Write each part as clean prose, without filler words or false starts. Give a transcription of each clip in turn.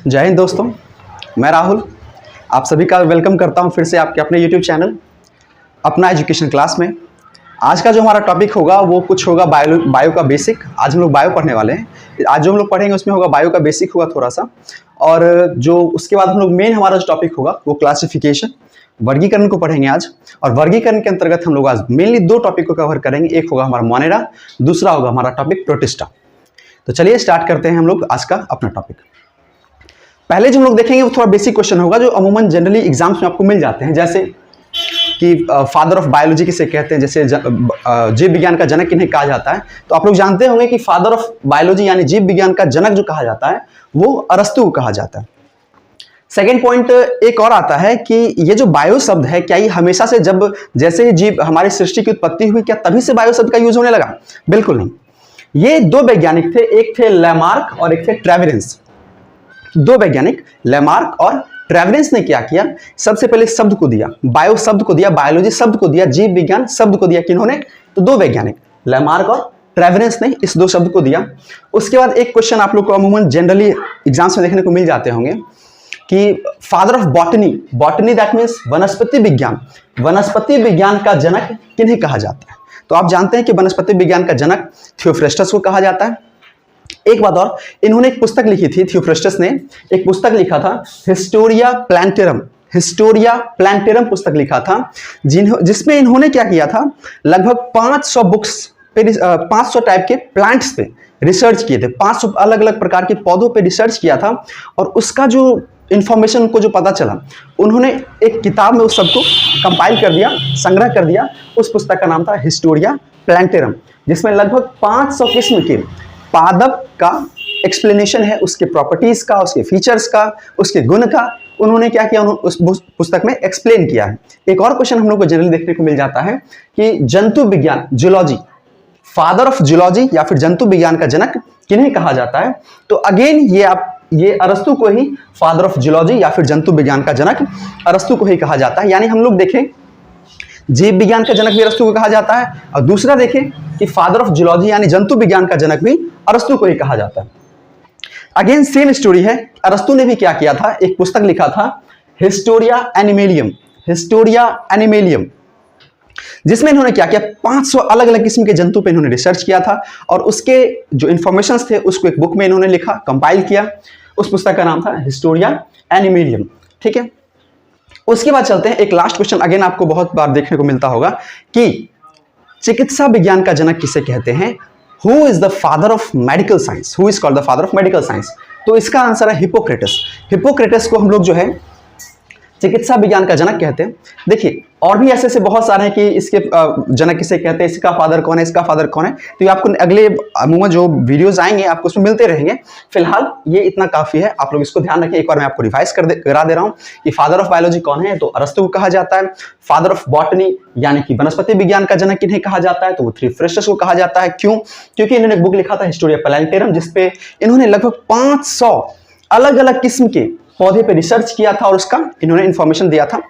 जय हिंद दोस्तों, मैं राहुल आप सभी का वेलकम करता हूं फिर से आपके अपने YouTube चैनल अपना एजुकेशन क्लास में। आज का जो हमारा टॉपिक होगा वो कुछ होगा बायो का बेसिक। आज हम लोग बायो पढ़ने वाले हैं। आज जो हम लोग पढ़ेंगे उसमें होगा बायो का बेसिक होगा थोड़ा सा, और जो उसके बाद हम लोग मेन हमारा जो टॉपिक होगा वो क्लासिफिकेशन, वर्गीकरण को पढ़ेंगे आज। और वर्गीकरण के अंतर्गत हम लोग आज मेनली दो टॉपिक को कवर करेंगे। एक होगा हमारा मोनेरा, दूसरा होगा हमारा टॉपिक प्रोटिस्टा। तो चलिए स्टार्ट करते हैं हम लोग आज का अपना टॉपिक। पहले जो हम लोग देखेंगे वो थोड़ा बेसिक क्वेश्चन होगा जो अमूमन जनरली एग्जाम्स में आपको मिल जाते हैं, जैसे कि फादर ऑफ बायोलॉजी किसे कहते हैं, जैसे जीव विज्ञान का जनक किन्हें कहा जाता है। तो आप लोग जानते होंगे कि फादर ऑफ बायोलॉजी यानी जीव विज्ञान का जनक जो कहा जाता है वो अरस्तु को कहा जाता है। सेकेंड पॉइंट एक और आता है कि ये जो बायो शब्द है, क्या ये हमेशा से जैसे ही जीव हमारी सृष्टि की उत्पत्ति हुई क्या तभी से बायो शब्द का यूज होने लगा? बिल्कुल नहीं। ये दो वैज्ञानिक थे, एक थे लेमार्क और एक थे ट्रेवेरेंस। दो वैज्ञानिक लेमार्क और ट्रेवेरेंस ने क्या किया, सबसे पहले शब्द को दिया, बायो शब्द को दिया, बायोलॉजी शब्द को दिया, जीव विज्ञान शब्द को दिया। किन्होंने? तो दो वैज्ञानिक लेमार्क और ट्रेवेरेंस ने इस दो शब्द को दिया। उसके बाद एक क्वेश्चन आप लोग को अमूमन जनरली एग्जाम्स में देखने को मिल जाते होंगे कि father of botany, botany that means वनस्पति विज्ञान, वनस्पति विज्ञान का जनक किन्हें कहा जाता है? तो आप जानते हैं कि वनस्पति विज्ञान का जनक थियोफ्रेस्टस को कहा जाता है। एक बात और, इन्होंने एक पुस्तक लिखी थी, थियोफ्रेस्टस ने एक पुस्तक लिखा था हिस्टोरिया प्लांटेरम, हिस्टोरिया प्लांटेरम पुस्तक लिखा था, जिसमें इन्होंने क्या किया था, लगभग 500 बुक्स पे 500 टाइप के प्लांट्स पे रिसर्च किए थे, 500 अलग अलग प्रकार के पौधों पे रिसर्च किया था। और उसका जो इंफॉर्मेशन को जो पता चला, उन्होंने एक किताब में उस सबको कंपाइल कर दिया, संग्रह कर दिया। उस पुस्तक का नाम था हिस्टोरिया प्लांटेरम, जिसमें लगभग 500 किस्म के पादप का एक्सप्लेनेशन है, उसके प्रॉपर्टीज का, उसके फीचर्स का, उसके गुण का उन्होंने क्या किया, उस पुस्तक में एक्सप्लेन किया है। एक और क्वेश्चन हम लोग को जनरली देखने को मिल जाता है कि जंतु विज्ञान, जूलॉजी, फादर ऑफ जूलॉजी या फिर जंतु विज्ञान का जनक किन्हें कहा जाता है? तो अगेन ये अरस्तु को ही फादर ऑफ जूलॉजी या फिर जंतु विज्ञान का जनक अरस्तु को ही कहा जाता है। यानी हम लोग देखें जीव विज्ञान का जनक भी अरस्तु को कहा जाता है, और दूसरा देखें कि फादर ऑफ जूलॉजी यानी जंतु विज्ञान का जनक भी अरस्तु को ही कहा जाता है। अगेन सेम स्टोरी है। अरस्तु ने भी क्या किया था, एक पुस्तक लिखा था हिस्टोरिया एनिमेलियम, हिस्टोरिया एनिमेलियम, जिसमें इन्होंने क्या किया, 500 अलग अलग किस्म के जंतु पे इन्होंने रिसर्च किया था और उसके जो इंफॉर्मेशंस थे उसको एक बुक में इन्होंने लिखा, कंपाइल किया। उस पुस्तक का नाम था हिस्टोरिया एनिमेलियम। ठीक है, उसके बाद चलते हैं एक लास्ट क्वेश्चन। अगेन आपको बहुत बार देखने को मिलता होगा कि चिकित्सा विज्ञान का जनक किसे कहते हैं? Who is the father of medical science, who is called the father of medical science? तो इसका आंसर है हिपोक्रेटस। हिपोक्रेटस को हम लोग जो है चिकित्सा विज्ञान का जनक कहते हैं। देखिए और भी ऐसे बहुत सारे हैं कि इसके जनक किसे कहते हैं, इसका फादर कौन है, इसका फादर कौन है। तो ये आपको अगले अमूमन जो वीडियोस आएंगे आपको उसमें मिलते रहेंगे। फिलहाल ये इतना काफी है, आप लोग इसको ध्यान रखें। एक बार मैं आपको रिवाइज करा दे रहा हूँ कि फादर ऑफ बायोलॉजी कौन है, तो अरस्तु को कहा जाता है। फादर ऑफ बॉटनी यानी कि वनस्पति विज्ञान का जनक किन्हें कहा जाता है, तो वो थियोफ्रेस्टस को कहा जाता है। क्यों? क्योंकि इन्होंने एक बुक लिखा था हिस्टोरिया प्लांटेरम, जिसपे इन्होंने लगभग 500 अलग अलग किस्म के पौधे पे रिसर्च किया था और उसका इन्होंने इंफॉर्मेशन दिया था।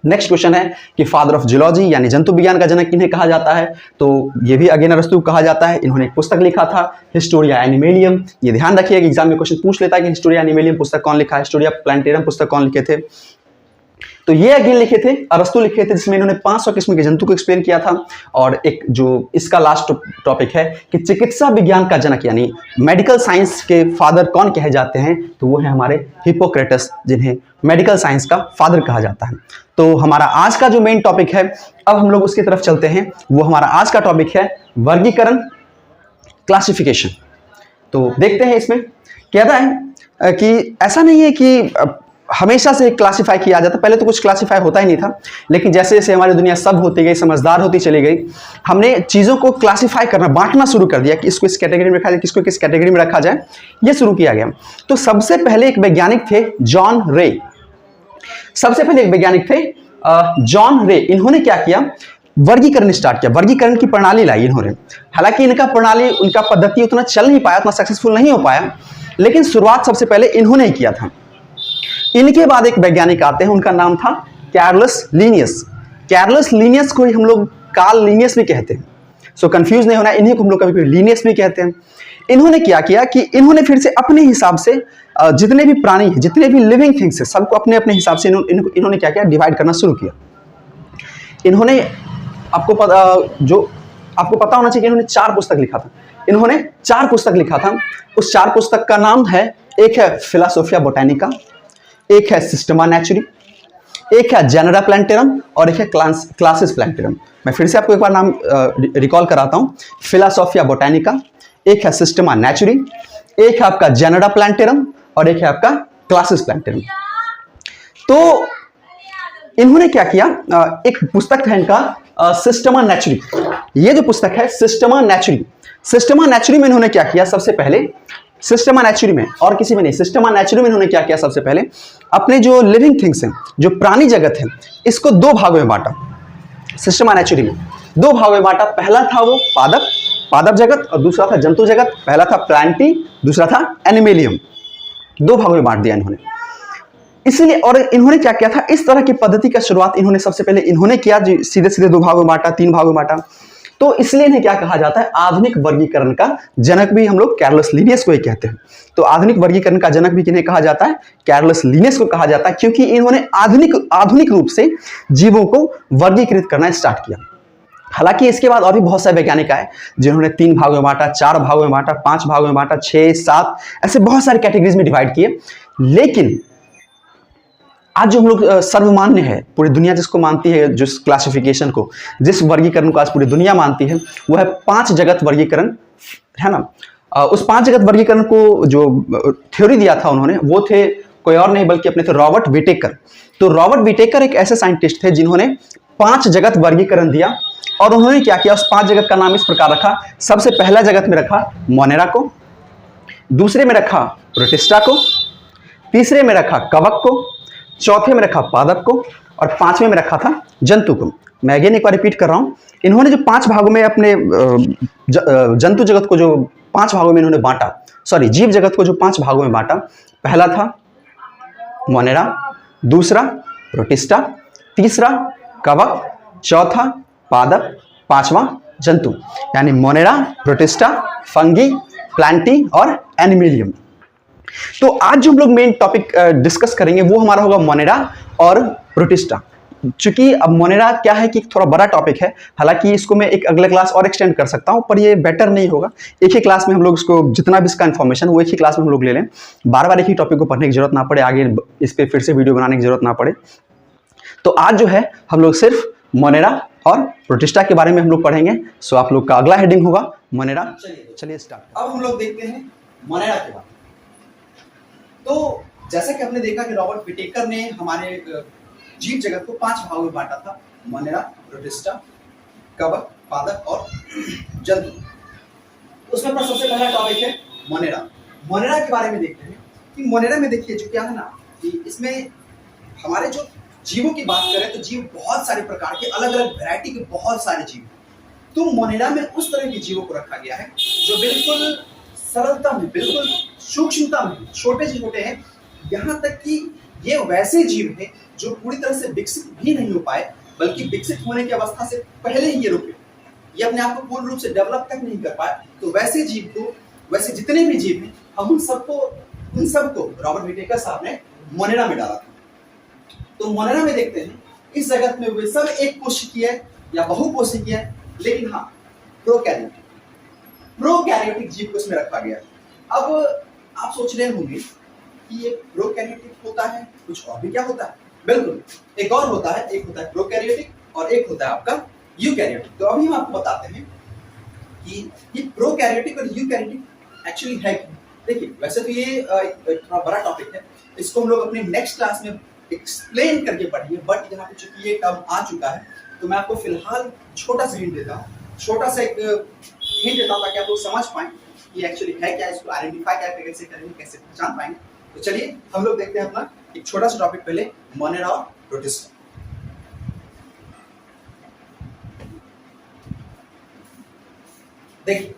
नेक्स्ट क्वेश्चन है कि फादर ऑफ जूलॉजी यानी जंतु विज्ञान का जनक किन्हें कहा जाता है? तो ये भी अगेन अरस्तु को कहा जाता है। इन्होंने एक पुस्तक लिखा था हिस्टोरिया एनिमेलियम। ये ध्यान रखिएगा, एग्जाम में क्वेश्चन पूछ लेता है कि हिस्टोरिया एनिमेलियम पुस्तक कौन लिखा है, हिस्टोरिया प्लांटेरम पुस्तक कौन लिखे थे? तो ये अगेन लिखे थे, अरस्तु लिखे थे, जिसमें इन्होंने 500 किस्म के जंतु को एक्सप्लेन किया था। और एक जो इसका लास्ट टॉपिक है कि चिकित्सा विज्ञान का जनक यानी मेडिकल साइंस के फादर कौन कहे जाते हैं, तो वो है हमारे हिपोक्रेटस, जिन्हें मेडिकल साइंस का फादर कहा जाता है। तो हमारा आज का जो मेन टॉपिक है, अब हम लोग उसकी तरफ चलते हैं। वो हमारा आज का टॉपिक है वर्गीकरण, क्लासिफिकेशन। तो देखते हैं इसमें कहता है कि ऐसा नहीं है कि हमेशा से क्लासिफाई किया जाता, पहले तो कुछ क्लासिफाई होता ही नहीं था, लेकिन जैसे जैसे हमारी दुनिया सब होती गई, समझदार होती चली गई, हमने चीज़ों को क्लासिफाई करना, बांटना शुरू कर दिया कि इसको इस कैटेगरी में रखा जाए, किसको किस कैटेगरी में रखा जाए, ये शुरू किया गया। तो सबसे पहले एक वैज्ञानिक थे जॉन रे। सबसे पहले एक वैज्ञानिक थे जॉन रे। इन्होंने क्या किया, वर्गीकरण स्टार्ट किया, वर्गीकरण की प्रणाली लाई इन्होंने। हालांकि इनका प्रणाली, उनका पद्धति उतना चल नहीं पाया, उतना सक्सेसफुल नहीं हो पाया, लेकिन शुरुआत सबसे पहले इन्होंने ही किया था। इनके बाद एक वैज्ञानिक आते हैं, उनका नाम था कैरलस लीनियस। कैरलस लीनियस को ही हम लोग कार्ल लीनियस भी कहते हैं, सो कंफ्यूज नहीं होना, इन्हीं को हम लोग कभी कभी लीनियस भी कहते हैं। इन्होंने क्या किया कि इन्होंने फिर से अपने हिसाब से जितने भी प्राणी हैं, जितने भी लिविंग थिंग्स हैं, सबको अपने अपने हिसाब से इन्होंने क्या किया, डिवाइड करना शुरू किया। इन्होंने आपको पता होना चाहिए कि इन्होंने 4 पुस्तक लिखा था। इन्होंने 4 पुस्तक लिखा था। उस 4 पुस्तक का नाम है, एक है फिलोसोफिया बोटानिका, एक है सिस्टमा नेचुरी, एक है जेनरा प्लांटेरम और एक है क्लासिस प्लांटेरम। मैं फिर से आपको एक बार नाम रिकॉल कराता हूं। फिलोसोफिया बोटानिका, एक है सिस्टमा नेचुरी, एक है आपका जेनरा प्लांटेरम और एक है आपका क्लासिस प्लांटेरम। तो इन्होंने क्या किया, एक पुस्तक है इनका सिस्टमा नेचुरी। ये जो पुस्तक है सिस्टमा नेचुरी, सिस्टमा नेचुरी में इन्होंने क्या किया, सबसे पहले सिस्टमा नेचुरी में, और किसी में नहीं, सिस्टमा नेचुरी में इन्होंने क्या किया, सबसे पहले अपने जो लिविंग थिंग्स हैं, जो प्राणी जगत है, इसको 2 भागों में बांटा। सिस्टमा नेचुरी में 2 भागों में बांटा। पहला था वो पादप जगत और दूसरा था जंतु जगत। पहला था प्लांटी, दूसरा था एनिमेलियम। 2 भागों में बांट दिया इन्होंने। इसलिए, और इन्होंने क्या किया था, इस तरह की पद्धति का शुरुआत इन्होंने सबसे पहले इन्होंने किया, जो सीधे सीधे 2 भागों में बांटा, 3 भागों में बांटा। तो इसलिए इन्हें क्या कहा जाता है, आधुनिक वर्गीकरण का जनक भी हम लोग कैरलस लिनियस को ही कहते हैं। तो आधुनिक वर्गीकरण का जनक भी किन्हें कहा जाता है, कैरलस लिनियस को कहा जाता है, क्योंकि इन्होंने आधुनिक रूप से जीवों को वर्गीकृत करना स्टार्ट किया। हालांकि इसके बाद और भी बहुत सारे वैज्ञानिक आए जिन्होंने 3 भागों में बांटा, 4 भागों में बांटा, 5 भागों में बांटा, 6, 7, ऐसे बहुत सारे कैटेगरीज में डिवाइड किए। लेकिन आज जो हम लोग सर्वमान्य है, पूरी दुनिया जिसको मानती है, जिस क्लासिफिकेशन को, जिस वर्गीकरण को आज पूरी दुनिया मानती है, वो है 5 जगत वर्गीकरण, है ना। उस 5 जगत वर्गीकरण को जो थ्योरी दिया था उन्होंने, वो थे कोई और नहीं बल्कि अपने थे रॉबर्ट विटेकर। तो रॉबर्ट विटेकर एक ऐसे साइंटिस्ट थे जिन्होंने 5 जगत वर्गीकरण दिया, और उन्होंने क्या किया, उस 5 जगत का नाम इस प्रकार रखा। सबसे पहला जगत में रखा मोनेरा को, दूसरे में रखा प्रोटिस्टा को, तीसरे में रखा कवक को, चौथे में रखा पादप को, और 5वें में रखा था जंतु को। मैं अगेन एक बार रिपीट कर रहा हूं। इन्होंने जो 5 भागों में अपने जंतु जगत को जो 5 भागों में इन्होंने बांटा, सॉरी जीव जगत को जो 5 भागों में बांटा, पहला था मोनेरा, दूसरा प्रोटिस्टा, तीसरा कवक, चौथा पादप, 5वां जंतु, यानी मोनेरा, प्रोटिस्टा, फंगी, प्लांटी और एनिमेलियम। तो आज जो हम लोग मेन टॉपिक डिस्कस करेंगे वो हमारा होगा मोनेरा और प्रोटिस्टा। चूंकि अब मोनेरा क्या है कि थोड़ा बड़ा टॉपिक है, हालांकि इसको मैं एक अगले क्लास और एक्सटेंड कर सकता हूं, पर ये बेटर नहीं होगा एक ही क्लास में हम लोग इसको, जितना भी इसका इन्फॉर्मेशन वो एक ही क्लास में हम लोग ले लें, बार बार एक ही टॉपिक को पढ़ने की जरूरत ना पड़े, आगे इस पर फिर से वीडियो बनाने की जरूरत ना पड़े। तो आज जो है हम लोग सिर्फ मोनेरा और प्रोटिस्टा के बारे में हम लोग पढ़ेंगे। सो आप लोग का अगला हेडिंग होगा मोनेरा। चलिए स्टार्ट। अब हम लोग देखते हैं मोनेरा के बारे में। तो जैसा कि हमने देखा कि रॉबर्ट विटेकर ने हमारे जीव जगत को 5 भागों में बांटा था, मोनेरा, प्रोटिस्टा, कवक, पादप और जंतु। उसमें पर सबसे पहला टॉपिक है मोनेरा। मोनेरा के बारे में देखते हैं कि मोनेरा में देखिए जो क्या है ना, कि इसमें हमारे जो जीवों की बात करें तो जीव बहुत सारे प्रकार के, अलग अलग वैरायटी के बहुत सारे जीव। तो मोनेरा में उस तरह के जीवों को रखा गया है जो बिल्कुल सरलता में, बिल्कुल सूक्ष्मता में छोटे से छोटे हैं, यहाँ तक कि ये वैसे जीव हैं जो पूरी तरह से विकसित भी नहीं हो पाए, बल्कि विकसित होने की अवस्था से पहले ही ये रुके, ये अपने आप को पूर्ण रूप से डेवलप तक नहीं कर पाए। तो वैसे जीव को, वैसे जितने भी जीव हैं, हम उन सबको रॉबर्ट विटेकर साहब ने मोनेरा में डाला था। तो मोनेरा में देखते हैं इस जगत में वे सब एक कोशिकीय या बहुकोशिकीय, लेकिन हाँ प्रोकैरियोटिक जीव को इसमें रखा गया। अब आप सोच रहे होंगे कि ये प्रोकैरियोटिक होता है, कुछ और भी क्या होता है? बिल्कुल, एक और होता है, एक होता है प्रोकैरियोटिक और एक होता है आपका यूकैरियोटिक। तो अभी हम आपको बताते हैं कि ये प्रोकैरियोटिक और यूकैरियोटिक एक्चुअली है क्या। देखिए, वैसे तो ये थोड़ा बड़ा टॉपिक है, इसको हम लोग अपने नेक्स्ट क्लास में एक्सप्लेन करके पढ़ेंगे, बट यहाँ पे चूंकि ये टर्म आ चुका है तो मैं आपको फिलहाल छोटा सा हिंट देता हूँ, छोटा सा एक हिंट देता हूँ ताकि आप लोग समझ पाएं कि एक्चुअली है क्या, इसको आइडेंटिफाई कैसे करेंगे, कैसे पहचान पाएंगे। तो चलिए हम लोग देखते हैं अपना एक छोटा सा टॉपिक, पहले मोनेरा और प्रोटिस्टा। देखिए,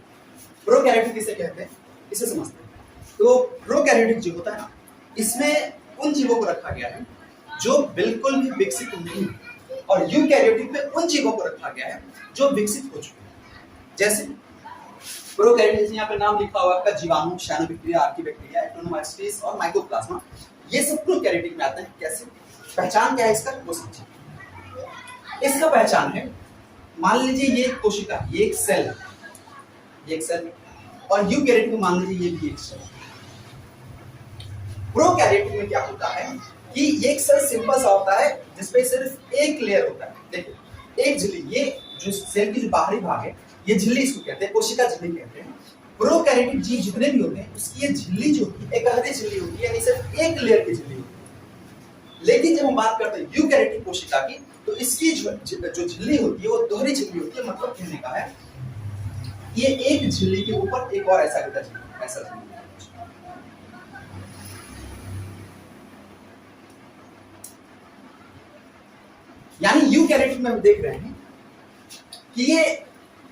प्रोकैरियोटिक किसे कहते हैं, इसे समझते हैं। तो प्रोकैरियोटिक जो होता है ना, इसमें उन जीवों को रखा गया है जो बिल्कुल भी विकसित नहीं है, और यूकैरियोटिक में उन जीवों को रखा गया है जो विकसित हो चुके हैं। जैसे प्रोकैरियोट जैसे यहाँ पे नाम लिखा हुआ आपका जीवाणु, साइनोबैक्टीरिया, आर्किबैक्टीरिया, एक्टिनोमाइसीट्स और माइकोप्लाज्मा, ये सब प्रोकैरियोटिक में आते हैं। कैसे? पहचान क्या है इसका, वो समझिए। इसका पहचान है, मान लीजिए ये एक कोशिका, ये एक सेल है, ये एक सेल, और यूकैरियोटिक में मान लीजिए ये भी एक सेल। प्रोकैरियोटिक में क्या होता है कि ये एक सेल सिंपल सा होता है जिसपे सिर्फ एक लेयर होता है। देखिए एक झिल्ली, ये जो सेल की जो बाहरी भाग है ये झिल्ली इसको कहते हैं, कोशिका झिल्ली कहते हैं। प्रोकैरियोटिक जीव जितने भी होते हैं उसकी ये झिल्ली जो होती है एकहरी झिल्ली होती है, यानी सिर्फ एक लेयर की झिल्ली होती है। लेकिन जब हम बात करते हैं यूकैरियोटिक कोशिका की, तो इसकी जो झिल्ली होती है वो दोहरी झिल्ली होती है। मतलब कहने का है ये एक झिल्ली के ऊपर एक और ऐसा होता है, ऐसा झिल्ली। यानी यूकैरियोटिक में हम देख रहे हैं कि ये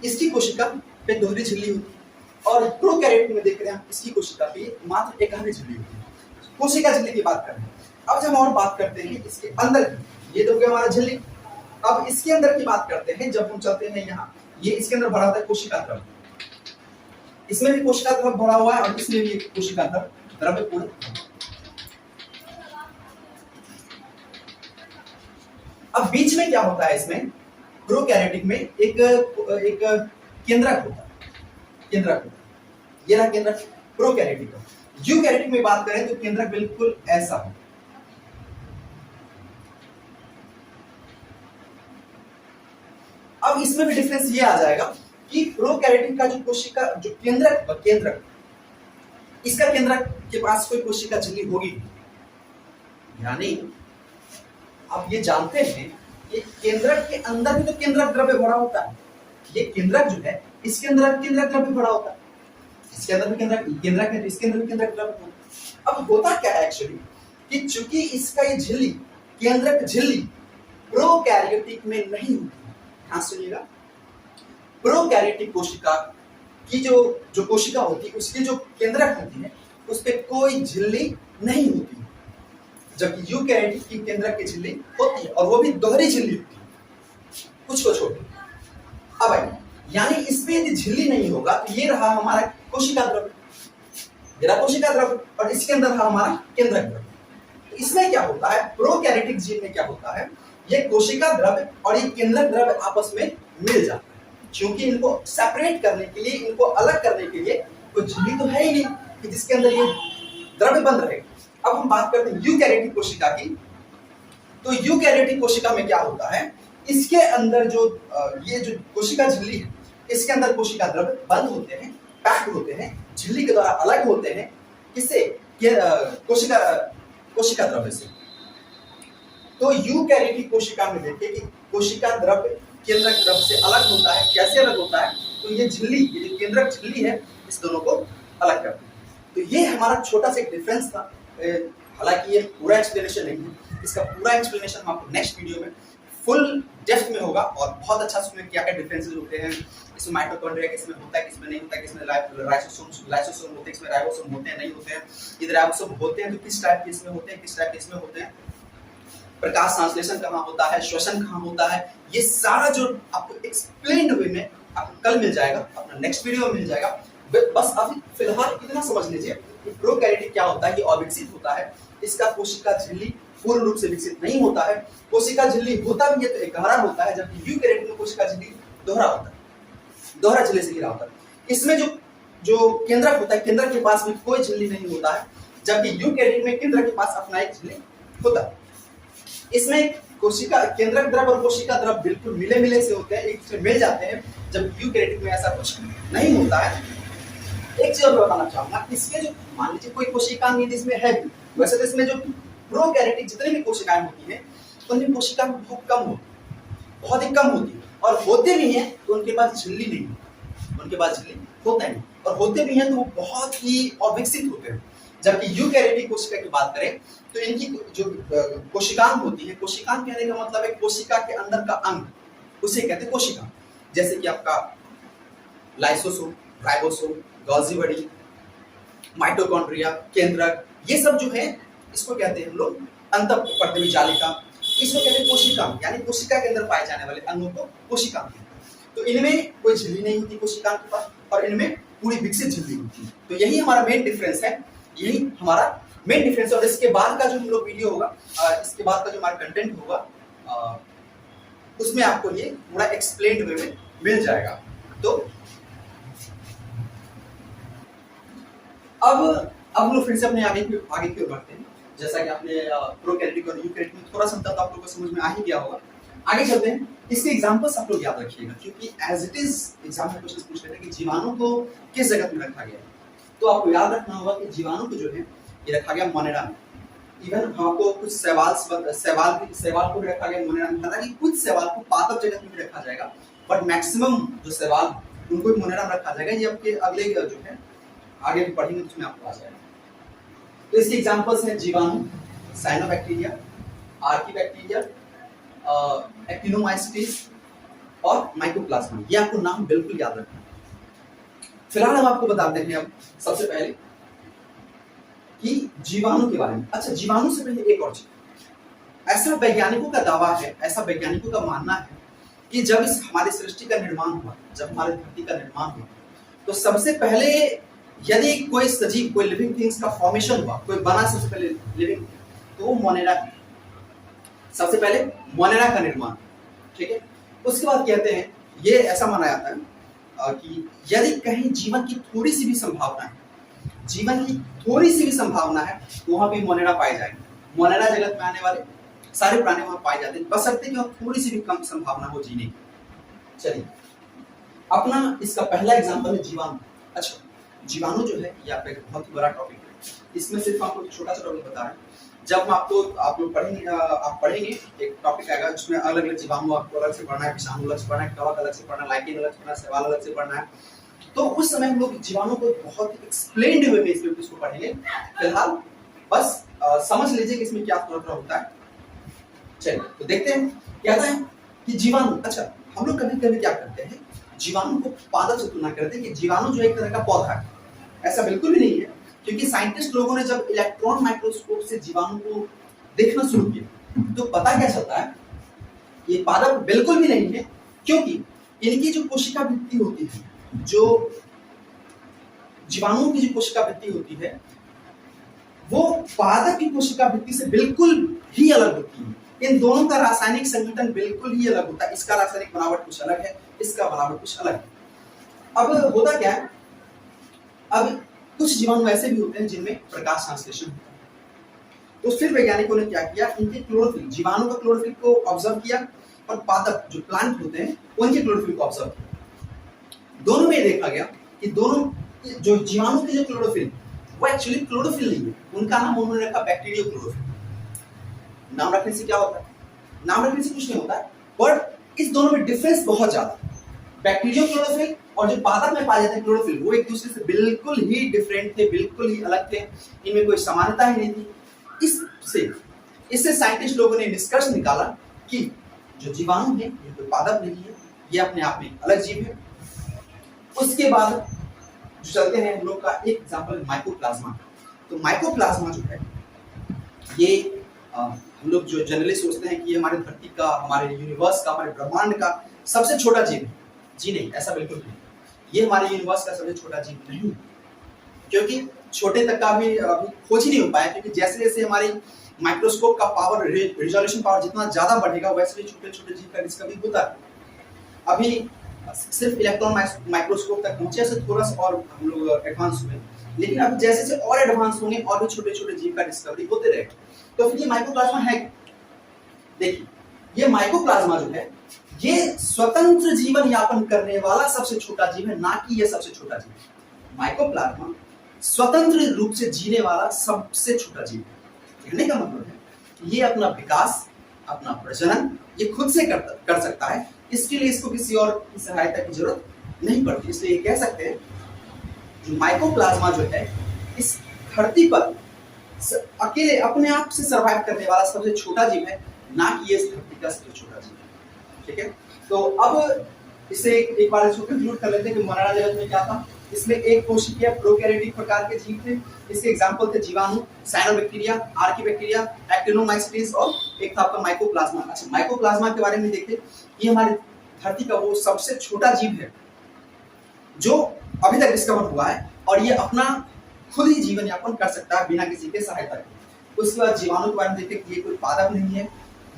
इसकी कोशिका पे दोहरी झिल्ली होती है, और प्रोकैरियोटिक में देख रहे हैं इसकी कोशिका पे मात्र एकहरी झिल्ली होती है। कोशिका झिल्ली की बात कर रहे हैं। अब जब हम और बात करते हैं इसके अंदर की, ये तो गया हमारा झिल्ली। अब इसके अंदर की बात करते हैं, जब हम चलते हैं यहाँ, ये इसके अंदर भरा होता है कोशिका द्रव्य, इसमें भी कोशिका द्रव्य भरा हुआ है और इसमें भी कोशिका द्रव्य पूरा। अब बीच में क्या होता है, इसमें प्रोकैरियोटिक में एक केंद्रक होता है, केंद्रक होता है। ये रहा केंद्रक प्रोकैरियोटिक का। यूकैरियोटिक में बात करें तो केंद्रक बिल्कुल ऐसा हो। अब इसमें भी डिफरेंस ये आ जाएगा कि प्रोकैरियोटिक का जो कोशिका, जो केंद्रक, इसका केंद्रक के पास कोई कोशिका झिल्ली होगी, यानी आप ये जानते हैं कि केंद्रक के अंदर भी तो केंद्रक द्रव्य भरा होता है। ये केंद्रक जो है इसके अंदर केंद्रक द्रव्य भरा होता है, इसके अंदर भी केंद्रक है, इसके अंदर भी केंद्रक द्रव्य होता है। अब होता क्या है एक्चुअली कि चूंकि इसका ये झिल्ली, केंद्रक झिल्ली प्रोकैरियोटिक में नहीं होती। ध्यान सुनिएगा, प्रोकैरियोटिक कोशिका की जो कोशिका होती है उसकी जो केंद्रक होती है उस पे कोई झिल्ली नहीं होती, जबकि यूकैरियोटिक की केंद्रक की झिल्ली होती है, और वो भी दोहरी झिल्ली होती है, कुछ को छोड़। अब आइए, यानी इसमें यदि झिल्ली नहीं होगा तो ये रहा हमारा कोशिका द्रव्य, ये रहा कोशिका द्रव्य, और इसके अंदर रहा हमारा केंद्रक द्रव्य। तो इसमें क्या होता है, प्रोकैरियोटिक जीव में क्या होता है, ये कोशिका द्रव्य और ये केंद्रक द्रव्य आपस में मिल जाता है। क्योंकि इनको सेपरेट करने के लिए, इनको अलग करने के लिए कोई झिल्ली तो है ही नहीं कि जिसके अंदर ये द्रव्य बंद रहे। अब हम बात करते हैं यूकैरियोटिक कोशिका की। तो यूकैरियोटिक कोशिका में क्या होता है, इसके अंदर ये जो कोशिका झिल्ली है, इसके अंदर कोशिका द्रव्य बंद होते हैं, पैक्ड होते हैं, झिल्ली के द्वारा अलग होते हैं। किससे? कोशिका द्रव्य से। तो यूकैरियोटिक कोशिका में देखिए कि कोशिका द्रव्य केंद्रक द्रव्य से अलग होता है। कैसे अलग होता है? तो ये झिल्ली, ये जो केंद्रक झिल्ली है, इस दोनों को अलग करती है। तो ये हमारा छोटा सा एक डिफरेंस था। हालांकि ये पूरा एक्सप्लेनेशन नहीं है, इसका पूरा एक्सप्लेनेशन हम आपको नेक्स्ट वीडियो में फुल डेप्थ में होगा, और बहुत अच्छा उसमें क्या क्या डिफरेंसेस होते हैं, इसमें माइटोकॉन्ड्रिया किसमें होता है, किसमें नहीं होता है, किसमें लाइसोसोम होते हैं, किसमें राइबोसोम होते हैं, नहीं होते हैं, यदि राइबोसोम होते हैं तो किस टाइप के इसमें होते हैं, किस टाइप के इसमें होते हैं, प्रकाश संश्लेषण कहाँ होता है, श्वसन कहाँ होता है, ये सारा जो आपको एक्सप्लेन्ड वे में आपको कल मिल जाएगा, अपना नेक्स्ट वीडियो में मिल जाएगा। बस अभी फिलहाल इतना समझ लीजिए कि प्रोकैरियोटिक क्या होता है, ये अविकसित होता है, इसका कोशिका झिल्ली पूर्ण रूप से विकसित नहीं होता है। कोशिका झिल्ली होता भी है तो एकहरा होता है, जबकि यूकैरियोटिक में कोशिका झिल्ली दोहरा होता है, दोहरा झिल्ली से घिरा होता है। इसमें जो केंद्रक होता है, केंद्रक के पास में कोई झिल्ली नहीं होता है, जबकि यूकैरियोटिक में केंद्रक के पास अपना एक झिल्ली होता है। इसमें कोशिका केंद्रक द्रव्य और कोशिका द्रव्य बिल्कुल मिले से होते हैं, एक दूसरे मिल जाते हैं, जबकि यूकैरियोटिक में ऐसा कुछ नहीं होता है। एक चीज और बताना चाहूंगा, इसमें जो मान लीजिए कोई कोशिका यदि इसमें है भी, वैसे तो इसमें जो प्रोकैरियोटिक जितनी भी कोशिकाएं होती हैं उनमें कोशिका बहुत कम होती है, बहुत ही कम होती है, और होते भी हैं तो उनके पास झिल्ली नहीं होती, उनके पास झिल्ली होता नहीं, और होते भी हैं तो वो बहुत ही अविकसित होते हैं। जबकि यूकैरियोटिक कोशिका की बात करें तो इनकी जो कोशिकांग होती है, कोशिकांग कहने का मतलब है कोशिका के अंदर का अंग, उसे कहते हैं कोशिका। जैसे कि आपका lysosome, ribosome, Golgi body, mitochondria, केंद्रक, ये सब जो है इसको कहते हैं हम लोग अंतःपर्दमी जालिका, इसको कहते हैं कोशिकांग, यानी कोशिका के अंदर पाए जाने वाले अंगों को कोशिकांग। तो इनमें कोई झिल्ली नहीं होती कोशिकांग के पास, और इनमें पूरी विकसित झिल्ली होती है। तो यही हमारा मेन डिफरेंस है, यही हमारा मेन डिफरेंस है। और इसके बाद का जो हम लोग वीडियो होगा, इसके बाद का जो हमारा कंटेंट होगा, उसमें आपको ये पूरा एक्सप्लेन्ड वे में मिल जाएगा। तो अब हम लोग फिर से अपने आगे की ओर बढ़ते हैं। जैसा कि आपने प्रोकैरियोटिक और यूकैरियोटिक में थोड़ा सा अंतर तो आप लोगों को समझ में आ ही गया होगा। आगे चलते हैं, इसके एग्जांपल्स आप लोग याद रखिएगा, क्योंकि एज इट इज एग्जाम में क्वेश्चन पूछ लेते हैं कि जीवाणु को किस जगह में रखा गया है। तो आपको याद रखना होगा कि जीवाणु को जो है ये रखा गया मोनेरा में। इवन हमको कुछ सवाल को भी रखा गया मोनेरा में। हालांकि कुछ सवाल को पादप जगत में भी रखा जाएगा, बट मैक्सिमम जो सवाल उनको भी मोनेरा में रखा जाएगा। ये आपके अगले जो है आगे भी पढ़ेंगे उसमें आपको आ जाएगा। तो इसके एग्जांपल्स हैं जीवाणु, साइनोबैक्टीरिया, आर्कीबैक्टीरिया, एक्टिनोमाइसीट्स और माइकोप्लाज्मा। ये आपको नाम बिल्कुल याद रखना है। फिलहाल हम आपको बताते हैं अब सबसे पहले कि जीवाणु के बारे में। अच्छा, जीवाणु से पहले एक और चीज, ऐसा वैज्ञानिकों का दावा है, ऐसा वैज्ञानिकों का मानना है कि जब इस हमारी सृष्टि का निर्माण हुआ, जब हमारी धरती का निर्माण हुआ, तो सबसे पहले यदि कोई सजीव, कोई लिविंग थिंग्स का फॉर्मेशन हुआ, कोई बना सबसे पहले लिविंग, तो वो मोनेरा, सबसे पहले मोनेरा का निर्माण, ठीक है। उसके बाद कहते हैं, ये ऐसा माना जाता है कि यदि कहीं जीवन की थोड़ी सी भी संभावना है, जीवन की थोड़ी सी भी संभावना है, तो वहां भी मोनेरा पाए जाएंगे। मोनेरा जगत में आने वाले सारे प्राणी वहां पाए जाते हैं, बशर्ते कि थोड़ी सी भी कम संभावना हो जीने की। चलिए, अपना इसका पहला एग्जांपल है जीवाणु। अच्छा, जीवाणु जो है ये आपका एक बहुत ही बड़ा टॉपिक है। इसमें सिर्फ आपको छोटा सा टॉपिक बता रहे हैं। जब आप लोग पढ़ेंगे, आप पढ़ेंगे एक टॉपिक आएगा जिसमें अलग अलग जीवाणु आपको अलग से पढ़ना है, विषाणु अलग से पढ़ना है, कवक अलग से पढ़ना है, लाइकेन अलग से पढ़ना है, शैवाल अलग से पढ़ना है। तो उस समय हम लोग जीवाणु को बहुत ही एक्सप्लेन्ड वे में इसको पढ़ेंगे। फिलहाल बस समझ लीजिए कि इसमें क्या थोड़ा होता है। चलिए, तो देखते हैं क्या है कि जीवाणु। अच्छा, हम लोग कभी कभी क्या करते हैं, जीवाणु को पादप से तुलना करते हैं कि जीवाणु जो एक तरह का पौधा है। ऐसा बिल्कुल भी नहीं है, क्योंकि साइंटिस्ट लोगों ने जब इलेक्ट्रॉन माइक्रोस्कोप से जीवाणु को देखना शुरू किया, तो पता क्या चलता है, ये पादप बिल्कुल भी नहीं है, क्योंकि इनकी जो कोशिका वृत्ति होती है, जो जीवाणुओं की जो कोशिका वृत्ति होती है, वो पादप की कोशिका वृत्ति से बिल्कुल ही अलग होती है। इन दोनों का रासायनिक संगठन बिल्कुल ही अलग होता है। इसका रासायनिक बनावट कुछ अलग है, इसका बनावट कुछ अलग है। अब होता क्या है, अब कुछ जीवाणु ऐसे भी होते हैं जिनमें प्रकाश संश्लेषण होता है। तो फिर वैज्ञानिकों ने क्या किया, इनके क्लोरोफिल, जीवाणु का क्लोरोफिल को ऑब्जर्व किया और पादप जो प्लांट होते हैं उनके क्लोरोफिल को ऑब्जर्व किया। दोनों में देखा गया कि दोनों जो जीवाणु के जो क्लोरोफिल, वो एक्चुअली क्लोरोफिल नहीं है, उनका नाम उन्होंने रखा बैक्टीरियो क्लोरोफिल। नाम रखने से क्या होता है, नाम रखने से कुछ नहीं होता है, बट इस दोनों में डिफरेंस बहुत ज्यादा है। बैक्टीरियो क्लोरोफिल और जो पादप में पाए जाते हैं क्लोरोफिल, वो एक दूसरे से बिल्कुल ही डिफरेंट थे, बिल्कुल ही अलग थे, इनमें कोई समानता ही नहीं थी। इससे साइंटिस्ट लोगों ने निष्कर्ष निकाला कि जो जीवाणु है ये कोई पादप नहीं है, ये अपने आप में अलग जीव है। उसके बाद जो चलते हैं हम लोग का एक एग्जांपल माइकोप्लाज्मा। तो माइकोप्लाज्मा जो है ये हम लोग जो जनरली सोचते हैं कि ये हमारे धरती का, हमारे यूनिवर्स का, हमारे ब्रह्मांड का सबसे छोटा जीव है। जी नहीं, ऐसा बिल्कुल नहीं। ये हमारे यूनिवर्स का सबसे छोटा जीव नहीं, क्योंकि छोटे तक का भी अभी खोज ही नहीं हो पाया, क्योंकि जैसे जैसे हमारी माइक्रोस्कोप का पावर, रिजोल्यूशन पावर जितना ज्यादा बढ़ेगा, वैसे ही छोटे छोटे जीव का डिस्कवरी होता है। अभी सिर्फ इलेक्ट्रॉन माइक्रोस्कोप तक पहुंचे से थोड़ा सा और हम लोग एडवांस हुए, लेकिन अब जैसे जैसे और एडवांस होंगे और भी छोटे छोटे जीव का डिस्कवरी होते रहे। तो फिर ये माइकोप्लाज्मा है, देखिए ये माइकोप्लाज्मा जो है ये स्वतंत्र जीवन यापन करने वाला सबसे छोटा जीव है, ना कि ये सबसे छोटा जीव। माइकोप्लाज्मा स्वतंत्र रूप से जीने वाला सबसे छोटा जीव है। कहने का मतलब है कि ये अपना विकास, अपना प्रजनन ये खुद से कर सकता है। इसके लिए इसको किसी और की सहायता की जरूरत नहीं पड़ती। इसलिए कह सकते हैं जो माइकोप्लाज्मा जो है इस धरती पर अकेले अपने आप से सर्वाइव करने वाला सबसे छोटा जीव है, ना कि ये इस धरती का सबसे छोटा जीव है। ठीक है, तो अब इसे एक बार इसको कंक्लूड कर लेते हैं कि मोनेरा जगत में क्या था। इसमें एक कोशिकीय प्रोकैरियोटिक प्रकार के जीव थे। इसके एग्जांपल थे जीवाणु, साइनोबैक्टीरिया, आर्कीबैक्टीरिया, एक्टिनोमाइसीट्स और एक था आपका माइकोप्लाज्मा। अच्छा, माइकोप्लाज्मा के बारे में देखते, ये हमारी धरती का वो सबसे छोटा जीव है जो अभी तक डिस्कवर हुआ है और ये अपना खुद ही जीवन यापन कर सकता है बिना किसी के सहायता के। उसके बाद जीवाणु के बारे में देखते हैं कि ये कोई पादप नहीं है,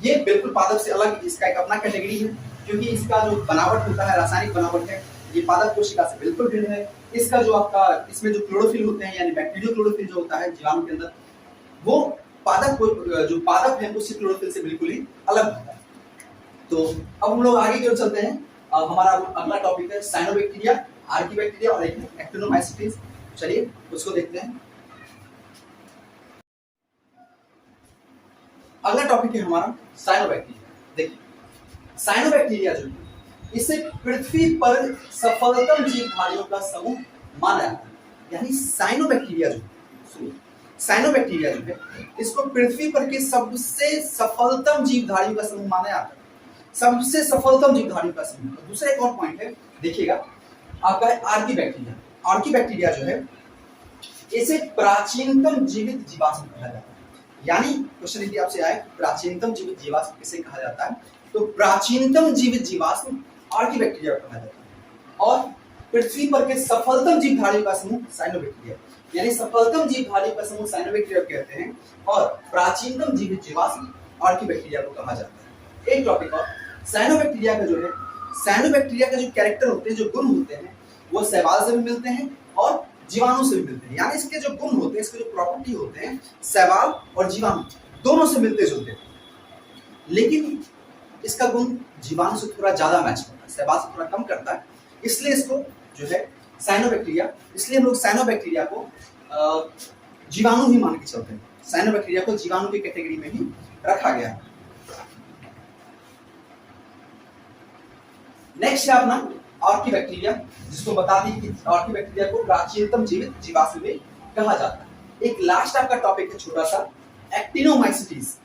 ये बिल्कुल पादप से अलग इसका एक अपना कैटेगरी है, क्योंकि इसका जो बनावट होता है, रासायनिक बनावट है, ये पादप कोशिका से बिल्कुल भिन्न है। इसका जो आपका इसमें जो क्लोरोफिल होते हैं यानी बैक्टीरियो क्लोरोफिल जो होता है जीवाणु के अंदर, वो पादप जो पादप है उससे क्लोरोफिल से बिल्कुल ही अलग होता है। तो अब हम लोग आगे की ओर चलते हैं। अब हमारा अगला टॉपिक है साइनोबैक्टीरिया, आर्कीबैक्टीरिया और एक्टिनोमाइसीट्स। चलिए उसको देखते हैं। अगला टॉपिक है हमारा साइनोबैक्टीरिया। देखिए साइनोबैक्टीरिया जो है इसे पृथ्वी पर सफलतम जीवधारियों का समूह माना जाता है। यानी साइनोबैक्टीरिया जो है इसको पृथ्वी पर के सबसे सफलतम जीवधारियों का समूह माना जाता है, सबसे सफलतम जीवधारियों का समूह। दूसरा एक और पॉइंट है, देखिएगा आपका है आर्कीबैक्टीरिया। आर्कीबैक्टीरिया जो है इसे प्राचीनतम जीवित जीवाश्म कहा जाता है। यानी क्वेश्चन यदि आपसे आए प्राचीनतम जीवित जीवाश्म किसे कहा जाता है, तो प्राचीनतम जीवित जीवाश्म आर्कीबैक्टीरिया कहा जाता है। और पृथ्वी पर के सफलतम जीवधारियों का समूह साइनोबैक्टीरिया, यानी सफलतम जीवधारियों का समूह साइनोबैक्टीरिया कहते हैं और प्राचीनतम जीवित जीवाश्म आर्कीबैक्टीरिया को कहा जाता है। एक टॉपिक और साइनोबैक्टीरिया का जो है, साइनोबैक्टीरिया का जो कैरेक्टर होते हैं, जो गुण होते हैं, वो शैवाल से भी मिलते हैं और जीवाणु से भी मिलते हैं। यानी इसके जो गुण होते हैं, इसके जो प्रॉपर्टी होते हैं, शैवाल और जीवाणु दोनों से मिलते जुलते हैं, लेकिन इसका गुण जीवाणु से थोड़ा ज्यादा मैच करता है, शैवाल से थोड़ा कम करता है। इसलिए इसको जो है साइनोबैक्टीरिया, इसलिए हम लोग साइनोबैक्टीरिया को जीवाणु ही मान के चलते हैं। साइनोबैक्टीरिया को जीवाणु की कैटेगरी में ही रखा गया है। नेक्स्ट है अपना आर्कीबैक्टीरिया, जिसको बता दी कि आर्कीबैक्टीरिया को प्राचीनतम जीवित जीवाश्म भी कहा जाता है। एक लास्ट आपका टॉपिक है छोटा सा, एक्टिनोमाइसीट्स।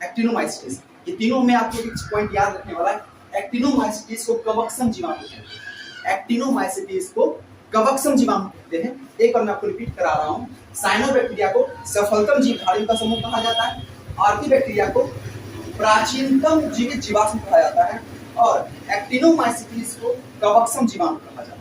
एक्टिनोमाइसीट्स, ये तीनों में आपको एक पॉइंट याद रखने वाला है। एक्टिनोमाइसीट्स को कवकसम जीवाणु कहते हैं। एक्टिनोमाइसीट्स को कवकसम जीवाणु कहते हैं। एक बार मैं आपको रिपीट करा रहा हूं, साइनोबैक्टीरिया को सफलतम जीवधारियों का समूह कहा जाता है, आर्कीबैक्टीरिया को प्राचीनतम जीवित जीवाश्म कहा जाता है और एक्टिनोमाइसीट्स को कवकसम जीवाणु कहा जाता है।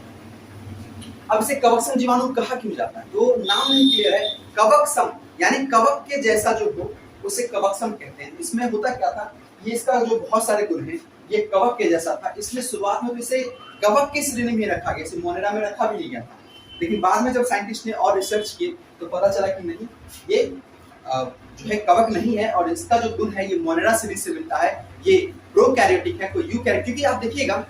अब इसे कवकसम जीवाणु कहा क्यों जाता है, तो नाम नहीं क्लियर है। कवकसम यानी कवक के जैसा जो हो उसे कवकसम कहते हैं। इसमें होता क्या था, ये इसका जो बहुत सारे गुण हैं, ये कवक के जैसा था, इसलिए शुरुआत में तो इसे कवक की श्रेणी में रखा गया, इसे मोनेरा में रखा भी नहीं गया था। लेकिन बाद में जब साइंटिस्ट ने और रिसर्च किए तो पता चला कि नहीं, ये जो है कवक नहीं है और इसका जो गुण है ये मोनेरा सीरीज से मिलता है। ये प्रोकैरियोटिक है, कोई यूकैरियोटिक। क्योंकि आप देखिएगा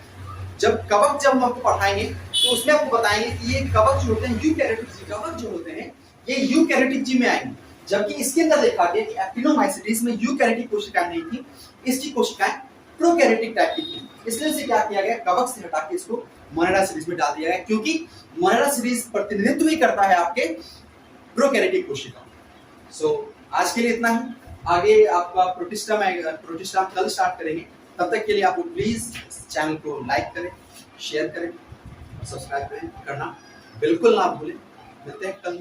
जब हम आपको पढ़ाएंगे तो उसमें आपको बताएंगे कि ये कवक जो होते हैं यूकैरियोटिक जीव, कवक जो होते हैं ये यूकैरियोटिक जीव में आएंगे, जबकि इसके अंदर देखा गया कि एक्टिनोमाइसीट्स में यूकैरियोटिक कोशिकाएं नहीं थी, इसकी कोशिकाएं प्रोकैरियोटिक टाइप की थी। इसलिए इसे क्या किया गया, कवक से हटा के इसको मोनेरा सीरीज में डाल दिया गया, क्योंकि मोनेरा सीरीज प्रतिनिधित्व ही करता है आपके प्रोकैरियोटिक कोशिका। सो आज के लिए इतना ही। आगे आपका प्रोटिस्टा कल स्टार्ट करेंगे। तब तक के लिए आप प्लीज चैनल को लाइक करें, शेयर करें, सब्सक्राइब करना बिल्कुल ना भूलें। मिलते हैं कल।